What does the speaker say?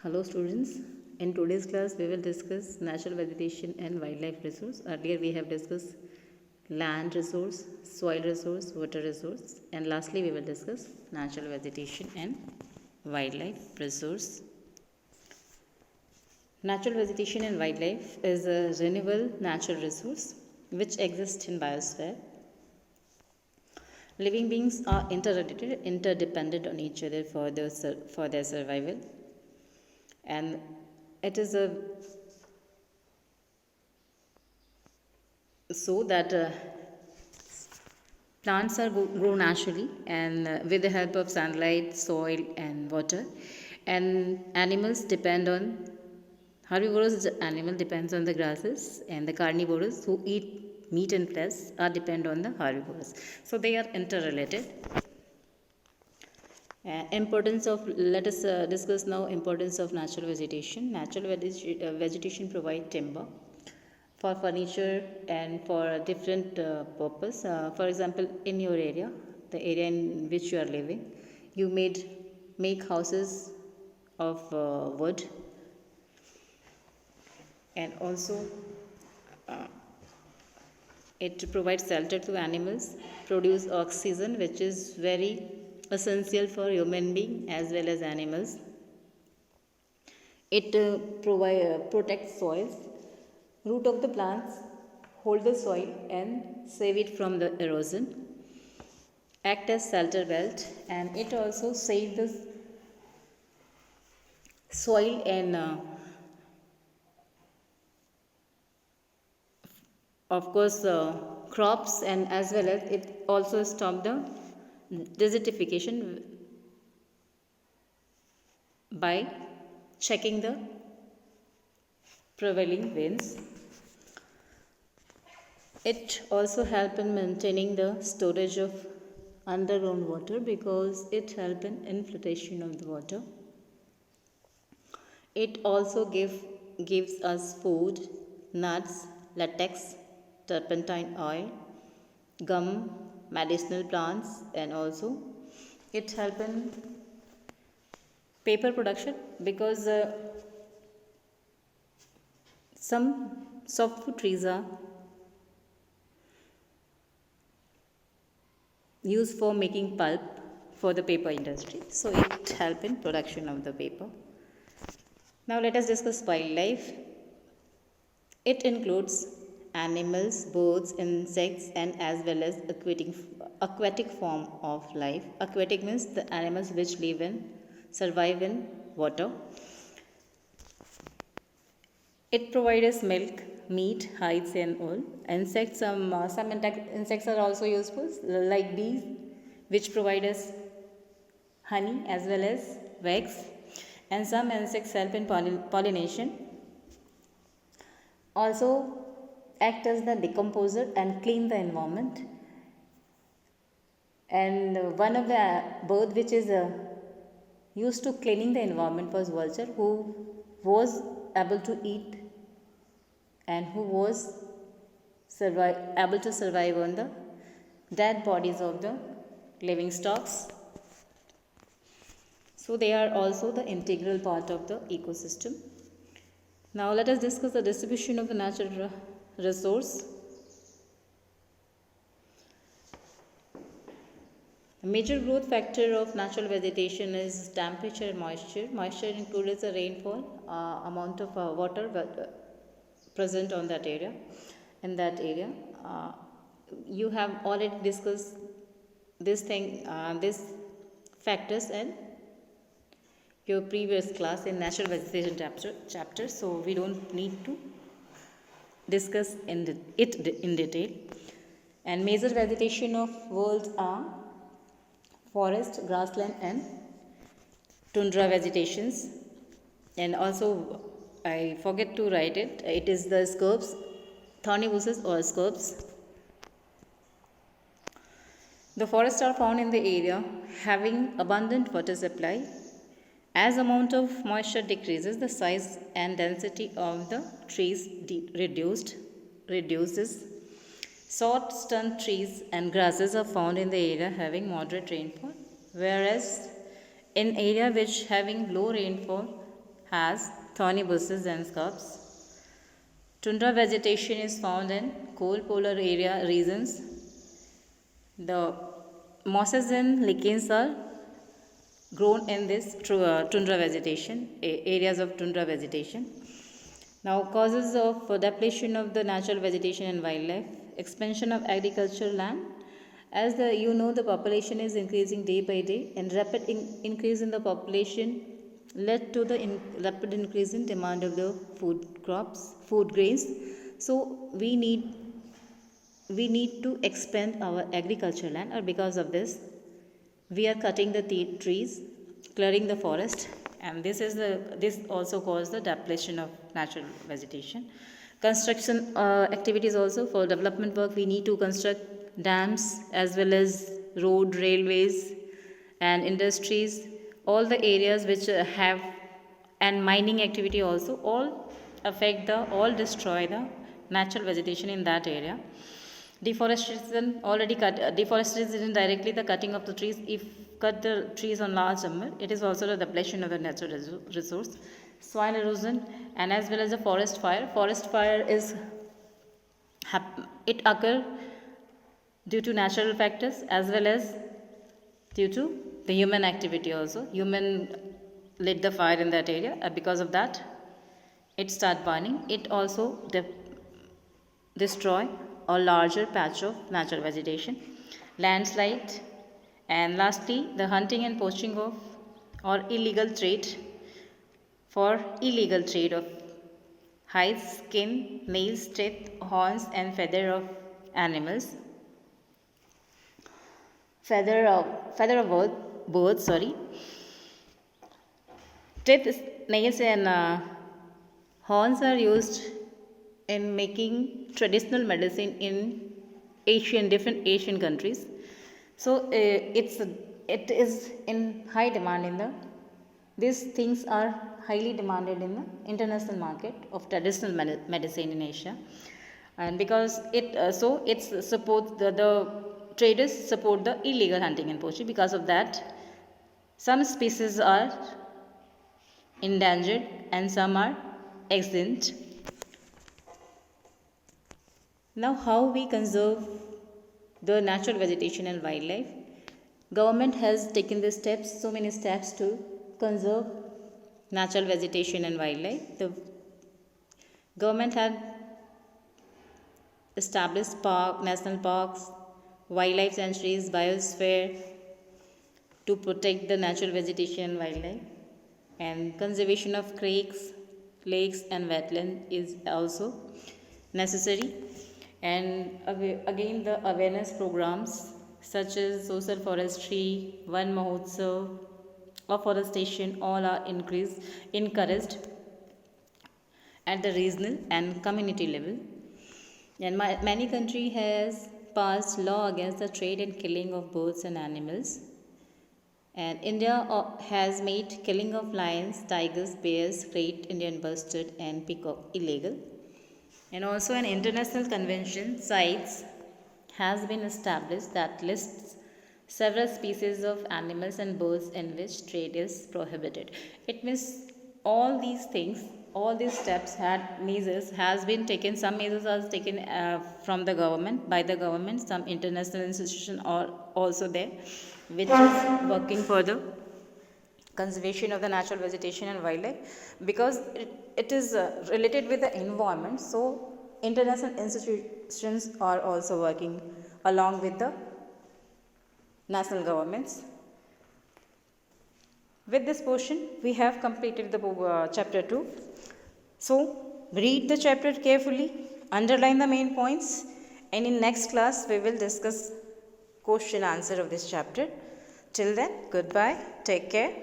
Hello students, in today's class we will discuss natural vegetation and wildlife resource. Earlier we have discussed land resource, soil resource, water resource, and lastly we will discuss natural vegetation and wildlife resource. Natural vegetation and wildlife is a renewable natural resource which exists in biosphere. Living beings are interrelated, interdependent on each other for their survival, and it is a so that plants are grow naturally and with the help of sunlight, soil, and water, and animals depend on herbivorous animal depends on the grasses, and the carnivorous who eat meat and flesh are depend on the herbivores, so they are interrelated. Importance of let us discuss now importance of natural vegetation. Natural vegetation provide timber for furniture and for different purpose. For example, in your area, the area in which you are living, you make houses of wood, and also it provides shelter to animals, produce oxygen, which is very essential for human being as well as animals. It protects soils. Root of the plants hold the soil and save it from the erosion. Act as shelter belt, and it also save the soil and of course crops, and as well as it also stop the desertification by checking the prevailing winds. It also help in maintaining the storage of underground water because it help in infiltration of the water. It also gives us food, nuts, latex, turpentine oil, gum, medicinal plants, and also it help in paper production because some softwood trees are used for making pulp for the paper industry, so it help in production of the paper. Now let us discuss wildlife. It includes animals, birds, insects, and as well as aquatic form of life. Aquatic means the animals which survive in water. It provides milk, meat, hides, and wool. Insects, some insects are also useful, like bees, which provide us honey as well as wax. And some insects help in pollination. Also act as the decomposer and clean the environment. And one of the bird which is used to cleaning the environment was vulture, who was able to eat and who was able to survive on the dead bodies of the living stocks. So they are also the integral part of the ecosystem. Now let us discuss the distribution of the natural resource. A major growth factor of natural vegetation is temperature and moisture. Moisture includes the rainfall, amount of water present on that area. In that area, you have already discussed these factors and your previous class in natural vegetation chapter, so we don't need to discuss it in detail. And major vegetation of world are forest, grassland, and tundra vegetations. And also I forget to write it. It is the scrubs, thorny bushes or scrubs. The forests are found in the area having abundant water supply. As amount of moisture decreases, the size and density of the trees reduces. Short stunted trees and grasses are found in the area having moderate rainfall, whereas in area which having low rainfall, has thorny bushes and shrubs. Tundra vegetation is found in cold polar area regions. The mosses and lichens are grown in this tundra vegetation, areas of tundra vegetation. Now, causes of depletion of the natural vegetation and wildlife, expansion of agricultural land. As the population is increasing day by day, and rapid increase in the population led to the rapid increase in demand of the food crops, food grains. So we need to expand our agricultural land, or because of this, we are cutting the trees, clearing the forest, and this also causes the depletion of natural vegetation. Construction activities also, for development work we need to construct dams as well as road, railways and industries. All the areas which have, and mining activity also, all destroy the natural vegetation in that area. Deforestation directly the cutting of the trees. If cut the trees on large number, it is also the depletion of the natural resource. Soil erosion and as well as the forest fire. Forest fire it occur due to natural factors as well as due to the human activity also. Human lit the fire in that area. Because of that, it start burning. It also destroy a larger patch of natural vegetation. Landslide, and lastly the hunting and poaching of or illegal trade of hides, skin, nails, teeth, horns and feather of animals. Feather of birds, Teeth, nails and horns are used in making traditional medicine in different Asian countries. So it is in high demand these things are highly demanded in the international market of traditional medicine in Asia, and because it's support the traders support the illegal hunting and poaching. Because of that, some species are endangered and some are extinct. Now, how we conserve the natural vegetation and wildlife? Government has taken so many steps to conserve natural vegetation and wildlife. The government had established national parks, wildlife sanctuaries, biosphere to protect the natural vegetation and wildlife. And conservation of creeks, lakes and wetlands is also necessary. And again, the awareness programs such as social forestry, Van Mahotsav, afforestation, all are encouraged at the regional and community level. And many countries has passed law against the trade and killing of birds and animals. And India has made killing of lions, tigers, bears, great Indian bustard and peacock illegal. And also an international convention, CITES, has been established that lists several species of animals and birds in which trade is prohibited. It means all these things, all these steps measures has been taken. Some measures are taken from the government, by the government. Some international institutions are also there, which is working for the conservation of the natural vegetation and wildlife, because it is related with the environment. So international institutions are also working along with the national governments. With this portion, we have completed the chapter 2. So read the chapter carefully, underline the main points, and in next class we will discuss question answer of this chapter. Till then, goodbye, take care.